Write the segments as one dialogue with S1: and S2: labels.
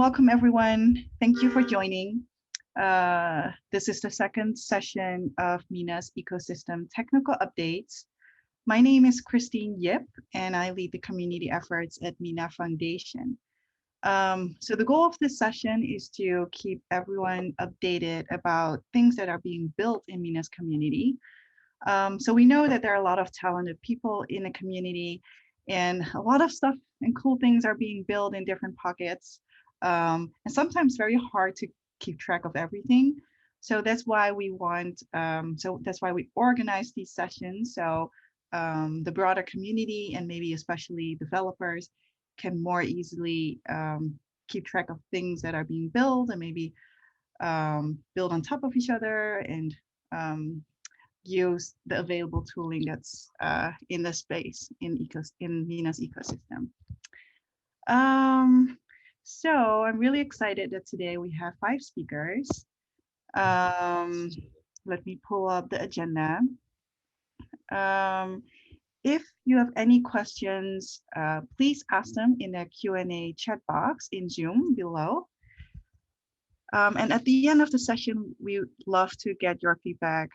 S1: Welcome, everyone. Thank you for joining. This is the second session of Mina's Ecosystem Technical Updates. My name is Christine Yip, and I lead the community efforts at Mina Foundation. So the goal of this session is to keep everyone updated about things that are being built in Mina's community. So we know that there are a lot of talented people in the community, and a lot of stuff and cool things are being built in different pockets, and sometimes very hard to keep track of everything. So that's why we organize these sessions, so the broader community and maybe especially developers can more easily keep track of things that are being built and maybe build on top of each other and use the available tooling that's in the space in Mina's ecosystem. So I'm really excited that today we have 5 speakers. Let me pull up the agenda. If you have any questions, please ask them in the Q&A chat box in Zoom below. And at the end of the session, we would love to get your feedback,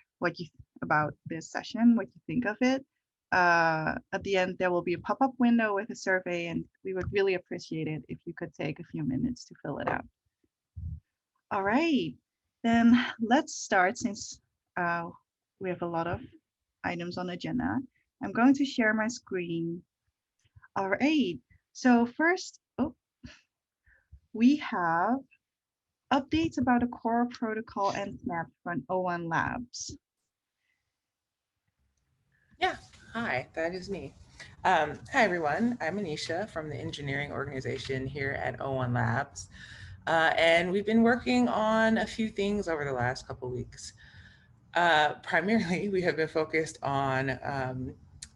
S1: about this session, what you think of it. At the end, there will be a pop-up window with a survey, and we would really appreciate it if you could take a few minutes to fill it out. All right, then let's start since we have a lot of items on the agenda. I'm going to share my screen. All right, so first, we have updates about the core protocol and snaps from O1 Labs.
S2: Yeah, hi, that is me. Hi, everyone. I'm Anisha from the engineering organization here at O1 Labs. And we've been working on a few things over the last couple weeks. Primarily, we have been focused on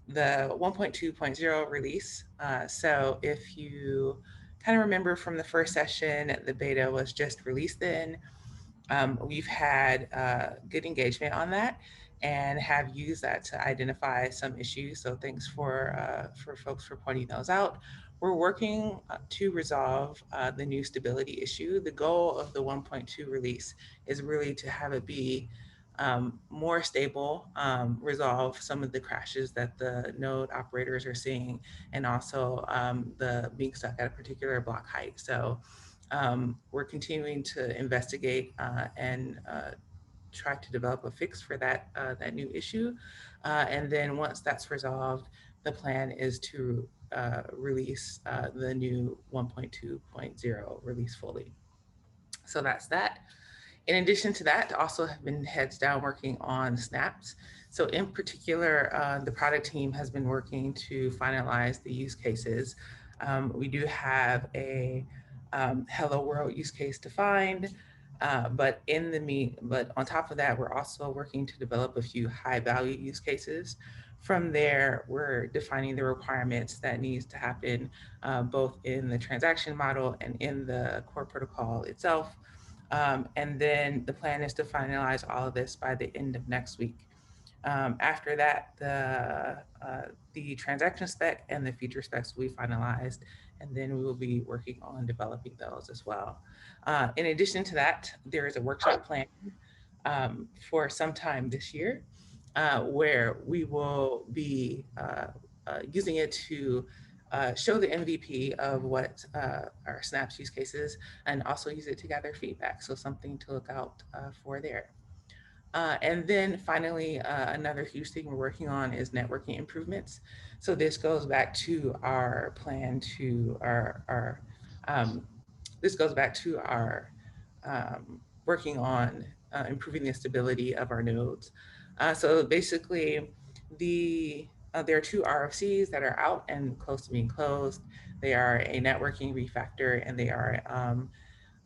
S2: the 1.2.0 release. So if you kind of remember from the first session, the beta was just released then. We've had good engagement on that and have used that to identify some issues. So thanks for folks for pointing those out. We're working to resolve the new stability issue. The goal of the 1.2 release is really to have it be more stable, resolve some of the crashes that the node operators are seeing, and also the being stuck at a particular block height. So we're continuing to investigate and try to develop a fix for that new issue. And then once that's resolved, the plan is to release the new 1.2.0 release fully. So that's that. In addition to that, also have been heads down working on snaps. So in particular, the product team has been working to finalize the use cases. We do have a hello world use case defined, but on top of that, we're also working to develop a few high value use cases. From there, we're defining the requirements that needs to happen both in the transaction model and in the core protocol itself. And then the plan is to finalize all of this by the end of next week. After that, the transaction spec and the feature specs will be finalized, and then we will be working on developing those as well. In addition to that, there is a workshop plan for sometime this year where we will be using it to show the MVP of what our snaps use cases and also use it to gather feedback. So something to look out for there. And then finally, another huge thing we're working on is networking improvements. So this goes back to our plan to this goes back to our working on improving the stability of our nodes. So basically, there are 2 RFCs that are out and close to being closed. They are a networking refactor, and they are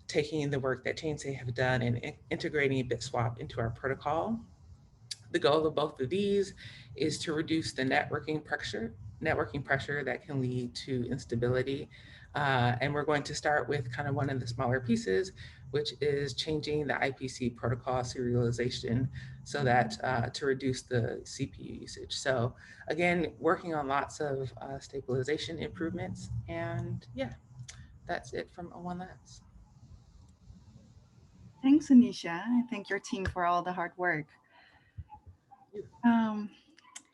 S2: taking the work that Chainsafe have done and integrating BitSwap into our protocol. The goal of both of these is to reduce the networking pressure that can lead to instability. And we're going to start with kind of one of the smaller pieces, which is changing the IPC protocol serialization so that to reduce the CPU usage. So again, working on lots of stabilization improvements. And yeah, that's it from O1 Labs.
S1: Thanks, Anisha. I thank your team for all the hard work. Um,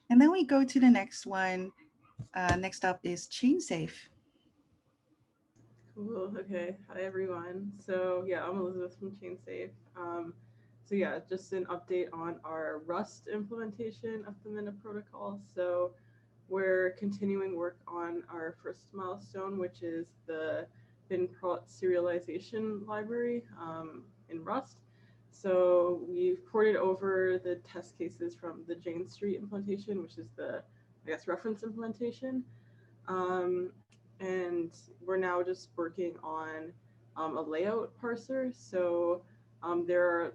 S1: and then we go to the next one. Next up is Chainsafe.
S3: Cool. Okay. Hi, everyone. So, yeah, I'm Elizabeth from Chainsafe. So, yeah, just an update on our Rust implementation of the Mina protocol. So, we're continuing work on our first milestone, which is the binprot serialization library in Rust. So, we've ported over the test cases from the Jane Street implementation, which is the, I guess, reference implementation. Um, and we're now just working on a layout parser. So there are,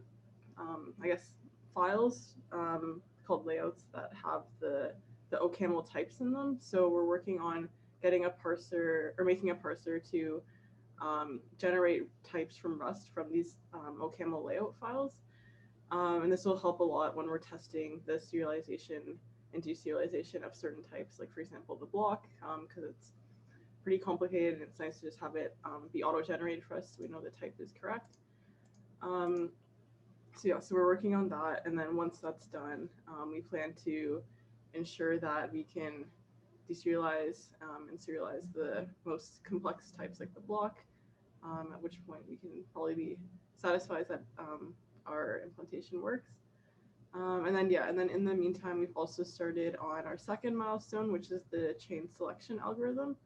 S3: I guess, files called layouts that have the OCaml types in them. So we're working on getting a parser or making a parser to generate types from Rust from these OCaml layout files. And this will help a lot when we're testing the serialization and deserialization of certain types, like for example, the block, because it's pretty complicated and it's nice to just have it be auto-generated for us so we know the type is correct. So yeah, so we're working on that, and then once that's done, we plan to ensure that we can deserialize and serialize the most complex types like the block, at which point we can probably be satisfied that our implementation works. And then yeah, and then in the meantime, we've also started on our second milestone, which is the chain selection algorithm.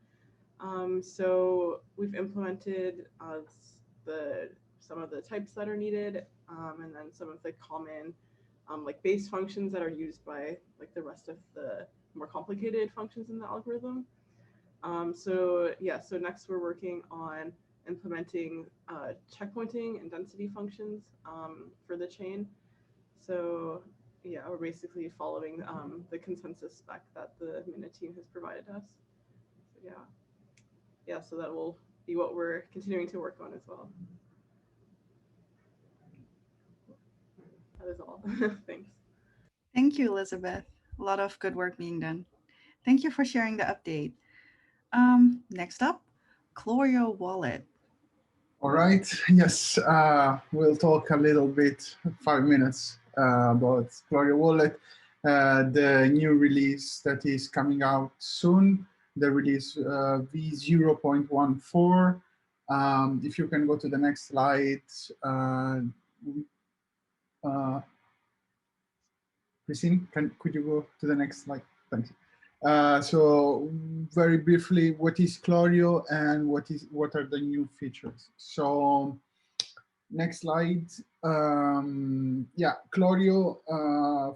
S3: So we've implemented the some of the types that are needed, and then some of the common like base functions that are used by like the rest of the more complicated functions in the algorithm. So yeah, so next we're working on implementing checkpointing and density functions for the chain. So yeah, we're basically following the consensus spec that the Mina team has provided us. So yeah, so that will be what we're continuing to work on as well. That is all. Thanks.
S1: Thank you, Elizabeth. A lot of good work being done. Thank you for sharing the update. Next up, Chlorio Wallet.
S4: All right. Yes, we'll talk a little bit, 5 minutes, about Gloria Wallet, the new release that is coming out soon, the release V0.14. If you can go to the next slide. Uh, Christine, could you go to the next slide? Thank you. So very briefly, what is Chlorio and what are the new features? So next slide. Yeah, Chlorio,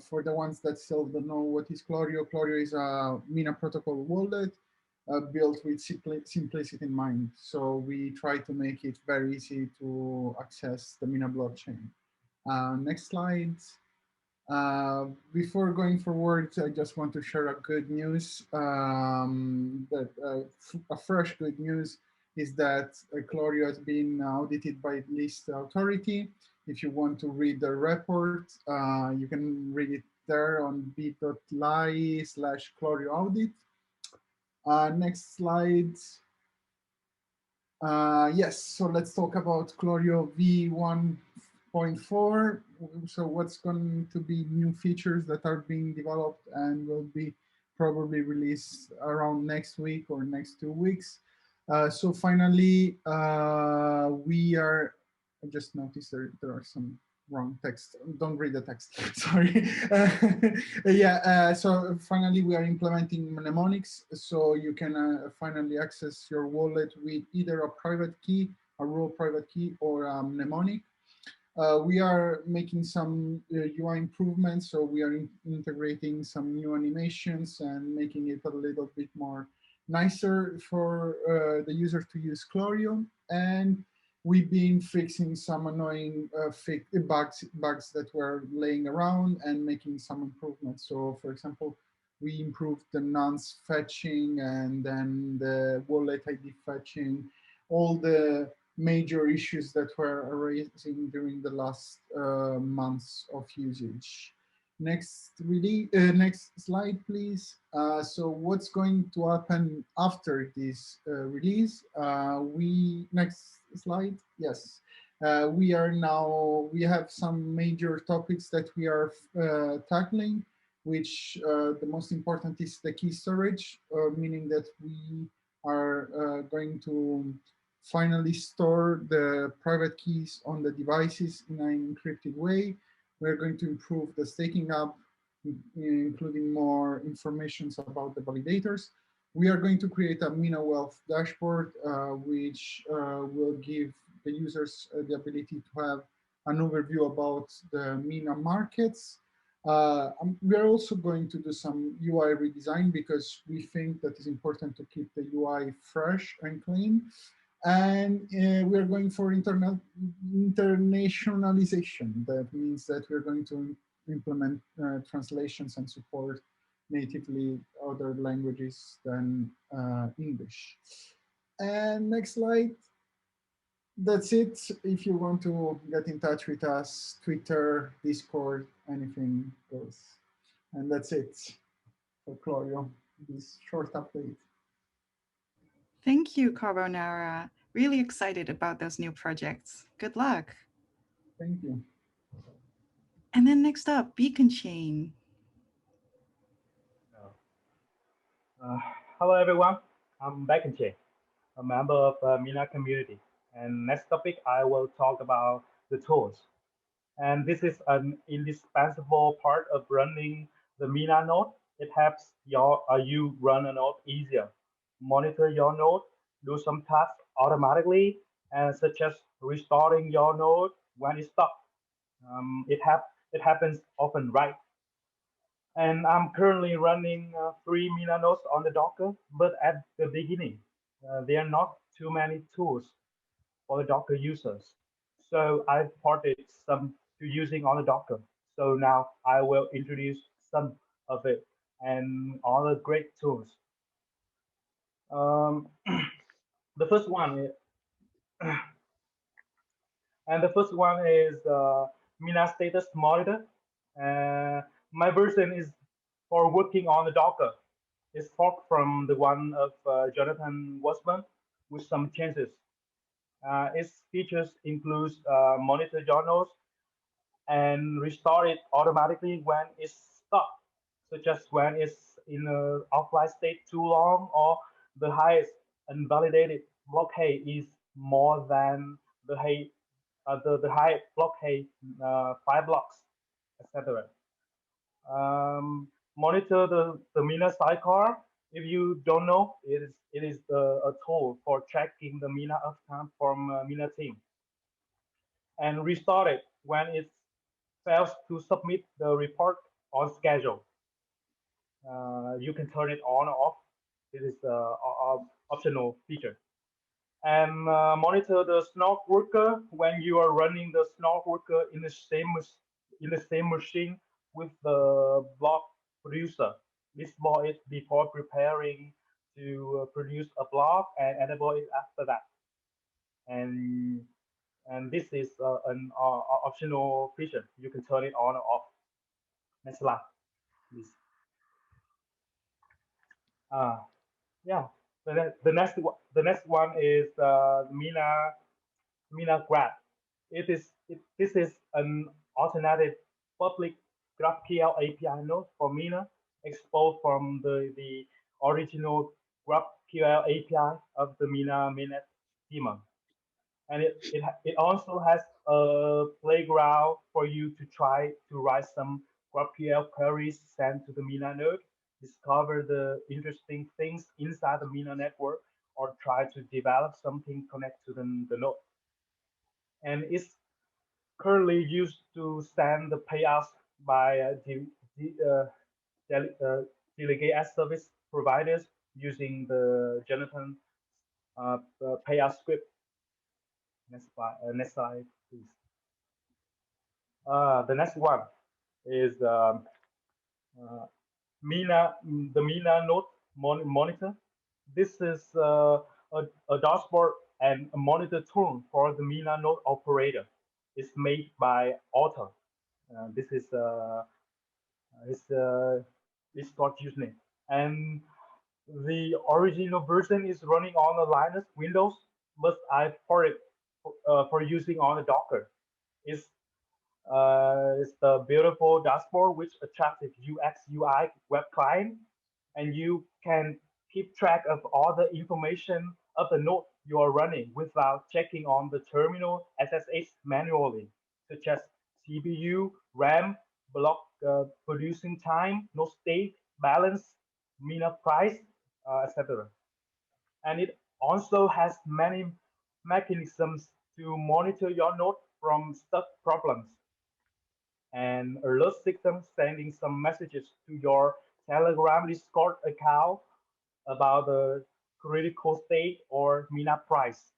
S4: for the ones that still don't know what is Chlorio, Chlorio is a Mina protocol wallet built with simplicity in mind. So we try to make it very easy to access the Mina blockchain. Next slide. Before going forward, I just want to share a good news. A fresh good news is that Chlorio has been audited by List Authority. If you want to read the report, you can read it there on bit.ly/Chlorio audit. Next slide. Yes, so let's talk about Chlorio V1.4. So what's going to be new features that are being developed and will be probably released around next week or next 2 weeks. So finally, we are, I just noticed there are some wrong text. Don't read the text, sorry. Yeah, so finally we are implementing mnemonics. So you can finally access your wallet with either a private key, a raw private key, or a mnemonic. We are making some UI improvements. So we are integrating some new animations and making it a little bit more nicer for the user to use Chlorio. And we've been fixing some annoying bugs that were laying around and making some improvements. So for example, we improved the nonce fetching and then the wallet ID fetching, all the major issues that were arising during the last months of usage. Next slide, please. So what's going to happen after this release? Next slide, yes. We have some major topics that we are tackling, which the most important is the key storage, meaning that we are going to finally store the private keys on the devices in an encrypted way. We're going to improve the staking up, including more information about the validators. We are going to create a Mina Wealth dashboard, which will give the users the ability to have an overview about the Mina markets. We are also going to do some UI redesign because we think that it's important to keep the UI fresh and clean. And we are going for internationalization. That means that we're going to implement translations and support natively other languages than English. And next slide. That's it. If you want to get in touch with us, Twitter, Discord, anything goes. And that's it for Claudio, this short update.
S1: Thank you, Carbonara. Really excited about those new projects. Good luck.
S4: Thank you.
S1: And then next up, BeaconChain.
S5: Hello everyone, I'm BeaconChain, a member of the Mina community. And next topic, I will talk about the tools. And this is an indispensable part of running the Mina node. It helps you run a node easier, monitor your node, do some tasks automatically, and such as restoring your node when it's stuck. It happens often, right? And I'm currently running 3 Mina nodes on the Docker, but at the beginning, there are not too many tools for the Docker users. So I've ported some to using on the Docker. So now I will introduce some of it and all the great tools. Um, the first one is, and the first one is Mina Status Monitor. My version is for working on the Docker. It's forked from the one of Jonathan Wasman with some changes. Its features include monitor journals and restore it automatically when it's stuck, such as when it's in an offline state too long or the highest unvalidated blockade is more than the high blockade 5 blocks, etc. Monitor the Mina sidecar. If you don't know, it is a tool for tracking the Mina uptime from Mina team, and restart it when it fails to submit the report on schedule. You can turn it on or off. It is an optional feature. And monitor the snark worker when you are running the snark worker in the same machine with the block producer. Disable it before preparing to produce a block and enable it after that. And this is an optional feature. You can turn it on or off. Next slide, please. Yeah. The next one is Mina Graph. This is an alternative public GraphQL API node for Mina, exposed from the original GraphQL API of the Mina mainnet schema. And it also has a playground for you to try to write some GraphQL queries sent to the Mina node, discover the interesting things inside the Mina network, or try to develop something connect to the node. And it's currently used to send the payouts by delegate as service providers using the Jonathan payout script. Next slide, please. The next one is Mina, the Mina node monitor. This is a dashboard and a monitor tool for the Mina node operator. It's made by Author. This is his stock username, and the original version is running on the Linux Windows, but I ported for using on the Docker. It's it's the beautiful dashboard which attractive UX UI web client, and you can keep track of all the information of the node you are running without checking on the terminal SSH manually, such as CPU, RAM, block producing time, node state, balance, mina price, etc. And it also has many mechanisms to monitor your node from stuck problems, and alert system sending some messages to your Telegram Discord account about the critical state or mina price.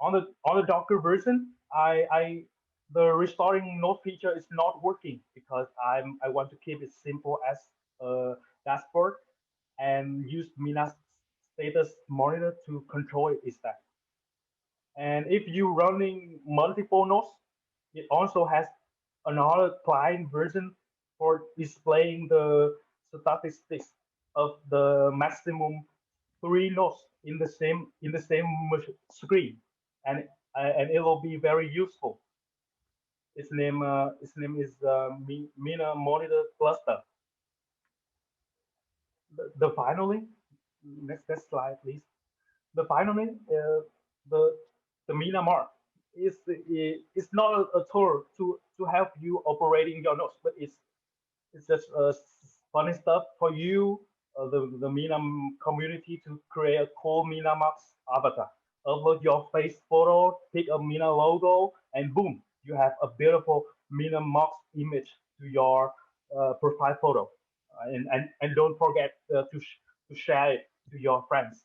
S5: On the Docker version, I the restoring node feature is not working because I want to keep it simple as a dashboard and use mina status monitor to control it instead. And if you're running multiple nodes, it also has another client version for displaying the statistics of the maximum 3 nodes in the same screen, and it will be very useful. Its name is Mina Monitor Cluster. The finally, next slide, please. The finally, the the Mina mark is not a tool to help you operating your nodes, but it's just funny stuff for you, the Mina community, to create a cool Mina Max avatar. Upload your face photo, pick a Mina logo, and boom, you have a beautiful Mina Max image to your profile photo. And don't forget to share it to your friends.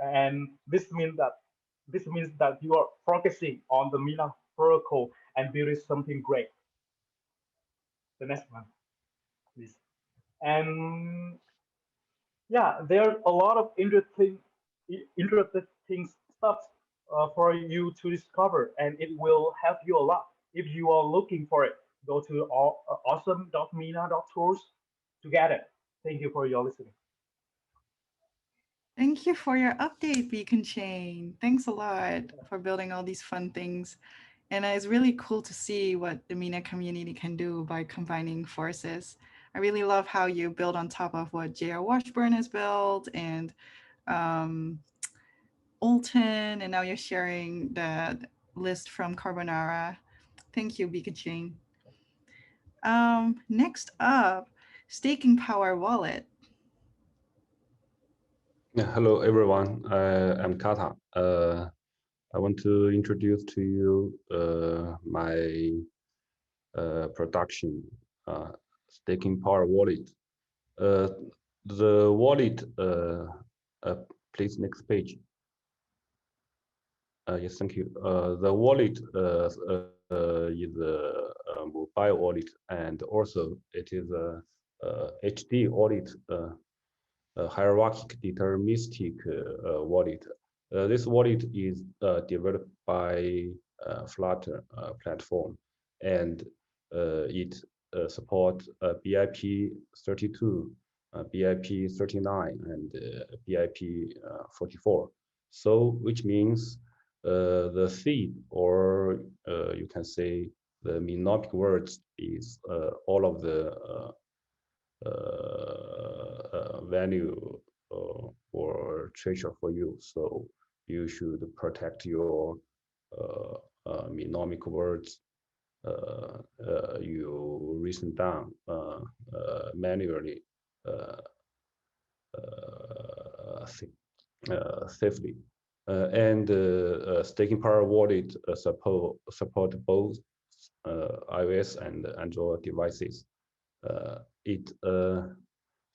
S5: And this means that you are focusing on the Mina protocol and building something great. The next one, please. And yeah, there are a lot of interesting stuff for you to discover, and it will help you a lot. If you are looking for it, go to awesome.mina.tools to get it. Thank you for your listening.
S1: Thank you for your update, BeaconChain. Thanks a lot for building all these fun things. And it's really cool to see what the Mina community can do by combining forces. I really love how you build on top of what J.R. Washburn has built and Olton, and now you're sharing the list from Carbonara. Thank you, BeaconChain. Next up, Staking Power Wallet.
S6: Hello, everyone. I'm Kata. I want to introduce to you my production staking power wallet. The wallet, please next page. Yes, thank you. The wallet is a mobile wallet, and also it is a HD wallet. Hierarchic deterministic wallet. This wallet is developed by Flutter platform, and it supports BIP 32, BIP 39, and BIP 44. So, which means the seed, or you can say the mnemonic words, is all of the value or treasure for you. So you should protect your mnemonic words. You written down manually safely. And staking power wallet support both iOS and Android devices.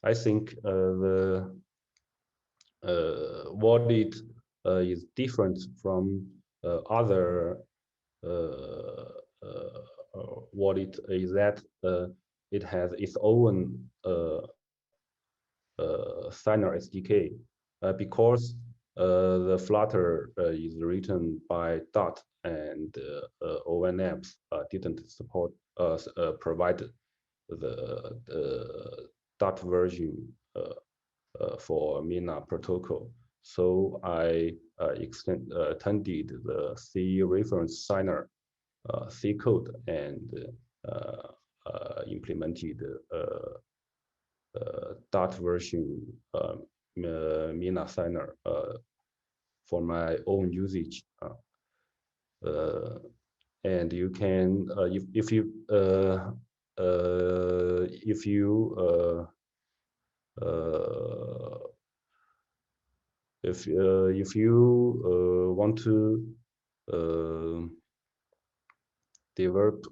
S6: I think the wallet is different from other wallet, is that it has its own signer SDK, because the Flutter is written by Dot, and ONApps didn't support provide the Dot version for Mina protocol. So I attended the C reference signer C code and implemented Dart version Mina signer for my own usage. And you can if you if you want to develop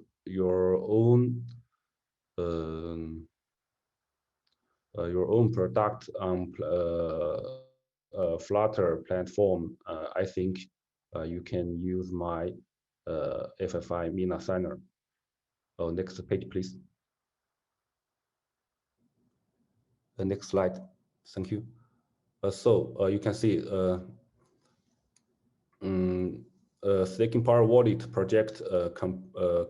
S6: um, your own product on Flutter platform, I think you can use my FFI Mina signer. Oh, next page, please. The next slide. Thank you. So you can see Staking Power Wallet project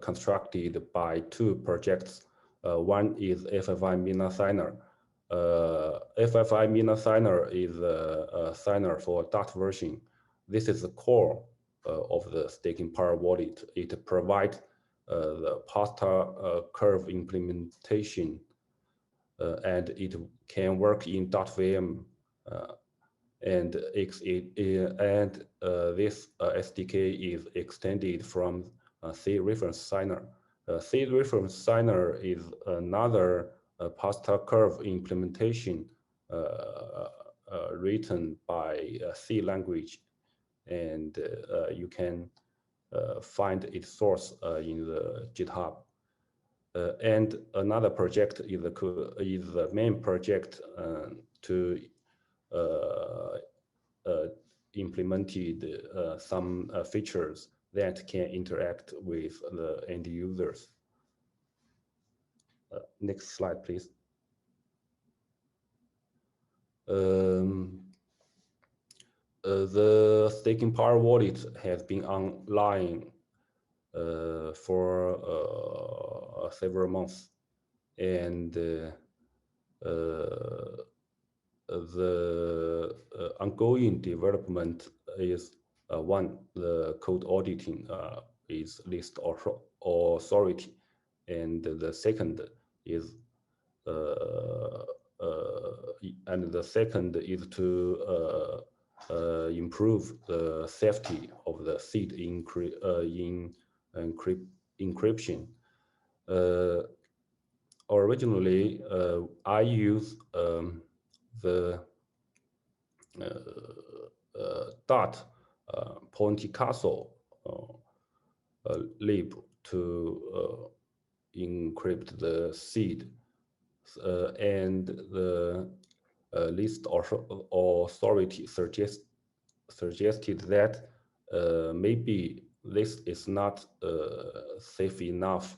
S6: constructed by two projects. One is FFI Mina Signer. FFI Mina Signer is a signer for Dart version. This is the core of the Staking Power Wallet. It provides the pasta curve implementation, and it can work in .vm. And this SDK is extended from C reference signer. C reference signer is another pasta curve implementation written by C language, and you can find its source in the GitHub. And another project is the main project to implemented some features that can interact with the end users. Next slide, please. The Staking Power Wallet has been online for several months, and the ongoing development is one, the code auditing is list authority, and the second is to improve the safety of the seed encryption. Originally, I used the Dart Ponte Castle lib to encrypt the seed, and the list authority suggested that maybe this is not safe enough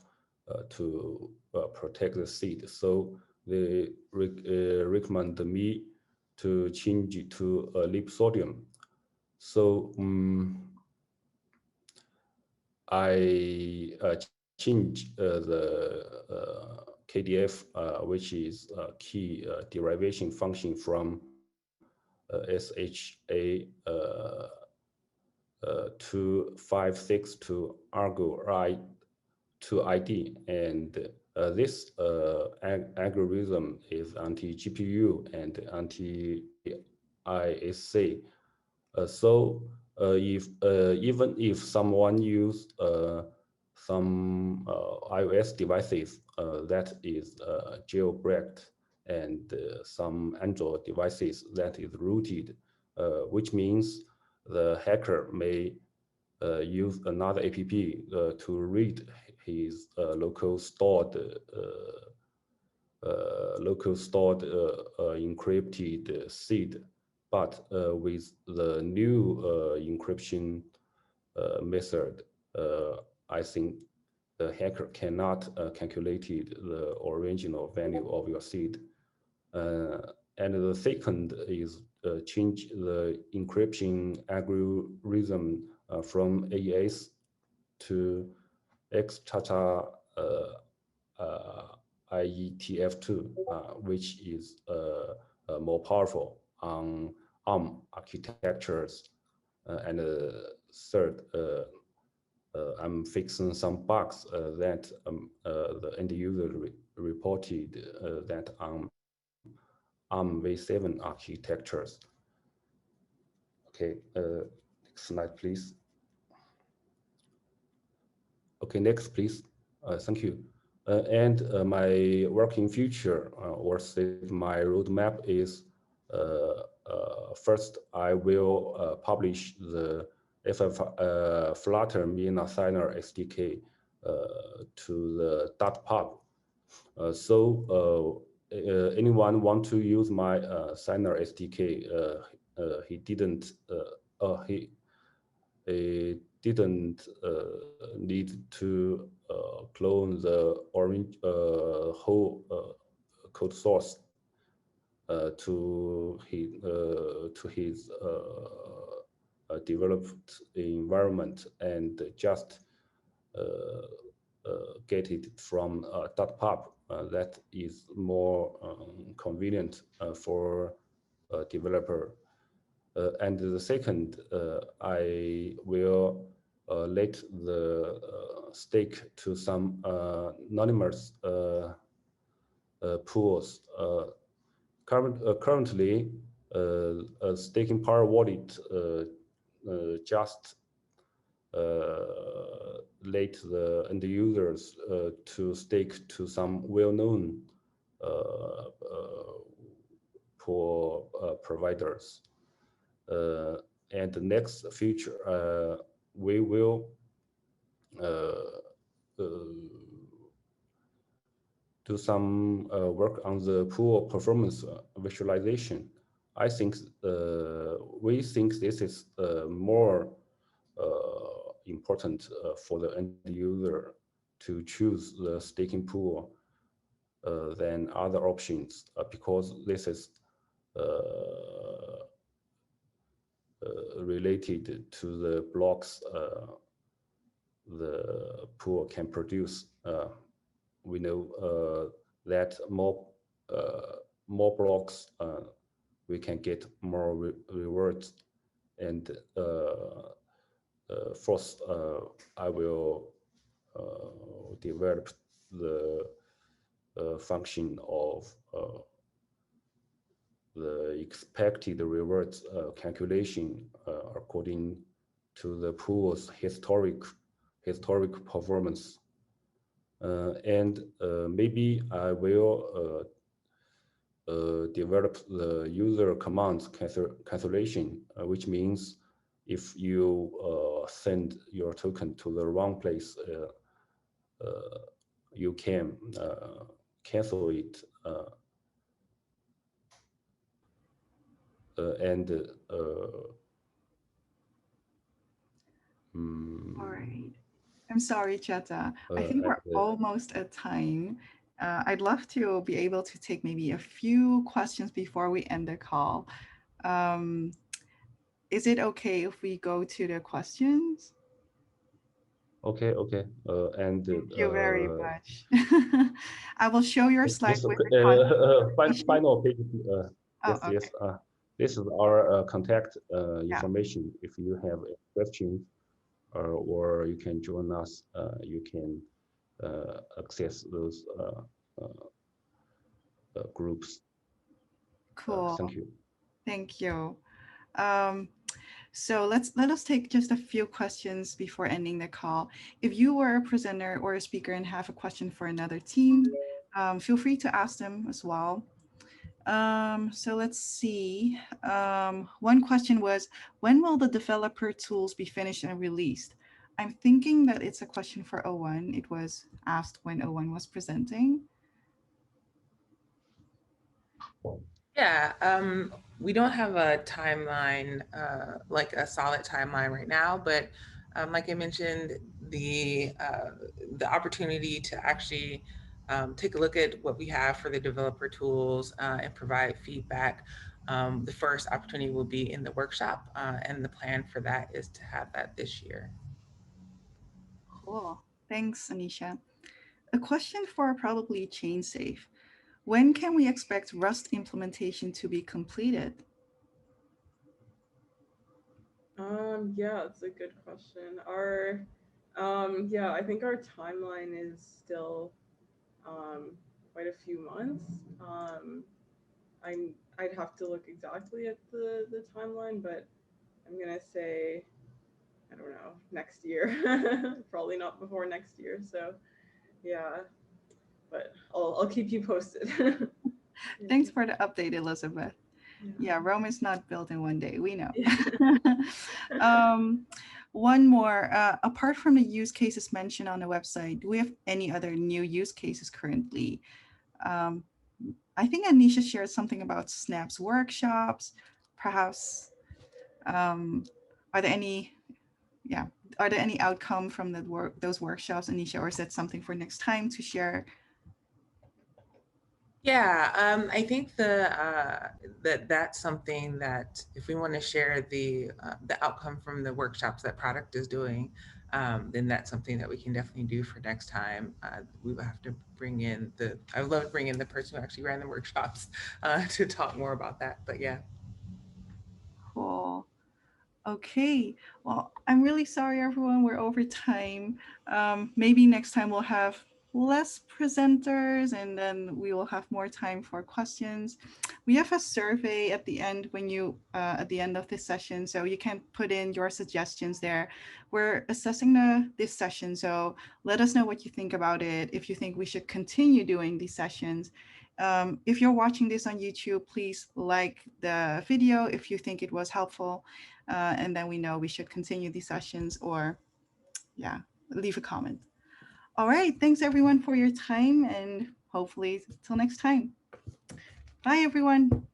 S6: to protect the seed. So they recommend me to change it to libsodium. So I change the KDF, which is a key derivation function from SHA 256 to argo to ID, and this algorithm is anti-GPU and anti-ISC. So even if someone use some iOS devices that is jailbreaked, and some Android devices that is rooted, which means the hacker may use another app to read his local stored encrypted seed. But with the new encryption method, I think the hacker cannot calculate the original value of your seed. And the second is change the encryption algorithm from AES to X-Chata IETF2, which is more powerful on ARM architectures. And third, I'm fixing some bugs that the end user reported that on ARM v7 architectures. Okay, next slide, please. Okay, next, please. Thank you. And my working future, or say my roadmap is, first, I will publish the Flutter Mina Signer SDK to the .pub. So anyone want to use my Signer SDK, he didn't need to clone the whole code source to his developed environment and just get it from .pub. That is more convenient for a developer. And the second, I will let the stake to some anonymous pools. Currently, a staking power wallet just let the end users to stake to some well-known pool providers. And the next feature, we will do some work on the pool performance visualization. I think we think this is more important for the end user to choose the staking pool than other options because this is related to the blocks the pool can produce. We know that more blocks we can get more rewards. And first, I will develop the function of the expected rewards calculation according to the pool's historic performance. And maybe I will develop the user commands cancellation, which means if you send your token to the wrong place, you can cancel it.
S1: All right. I'm sorry, Cheta. I think we're almost at time. I'd love to be able to take maybe a few questions before we end the call. Is it okay if we go to the questions?
S6: Okay. And
S1: thank you very much. I will show your slide with
S6: the final page.
S1: Okay.
S6: Yes. This is our contact information. If you have a question, or you can join us, you can access those groups.
S1: Cool.
S6: Thank you.
S1: Thank you. So let us take just a few questions before ending the call. If you were a presenter or a speaker and have a question for another team, feel free to ask them as well. So let's see. One question was, when will the developer tools be finished and released? I'm thinking that it's a question for O1. It was asked when O1 was presenting.
S2: Yeah, we don't have a timeline, like a solid timeline right now, but like I mentioned, the opportunity to actually take a look at what we have for the developer tools and provide feedback. The first opportunity will be in the workshop, and the plan for that is to have that this year.
S1: Cool. Thanks, Anisha. A question for probably Chainsafe. When can we expect Rust implementation to be completed?
S3: Yeah, it's a good question. I think our timeline is still quite a few months. I'd have to look exactly at the timeline, but I'm gonna say, I don't know, next year. Probably not before next year. So yeah, but I'll keep you posted.
S1: Thanks for the update, Elizabeth. Yeah, Rome is not built in one day, we know. One more, apart from the use cases mentioned on the website, do we have any other new use cases currently? I think Anisha shared something about Snap's workshops. Perhaps, are there any, yeah, are there any outcome from those workshops, Anisha, or is that something for next time to share?
S2: Yeah, I think that's something that if we want to share the outcome from the workshops that product is doing, then that's something that we can definitely do for next time. We will have to bring in I would love to bring in the person who actually ran the workshops to talk more about that. But yeah.
S1: Cool. Okay, well, I'm really sorry, everyone. We're over time. Maybe next time we'll have less presenters and then we will have more time for questions. We have a survey at the end at the end of this session, so you can put in your suggestions there. We're assessing this session, so let us know what you think about it. If you think we should continue doing these sessions. If you're watching this on YouTube, please like the video if you think it was helpful. And then we know we should continue these sessions or, yeah, leave a comment. All right. Thanks, everyone, for your time. And hopefully till next time. Bye, everyone.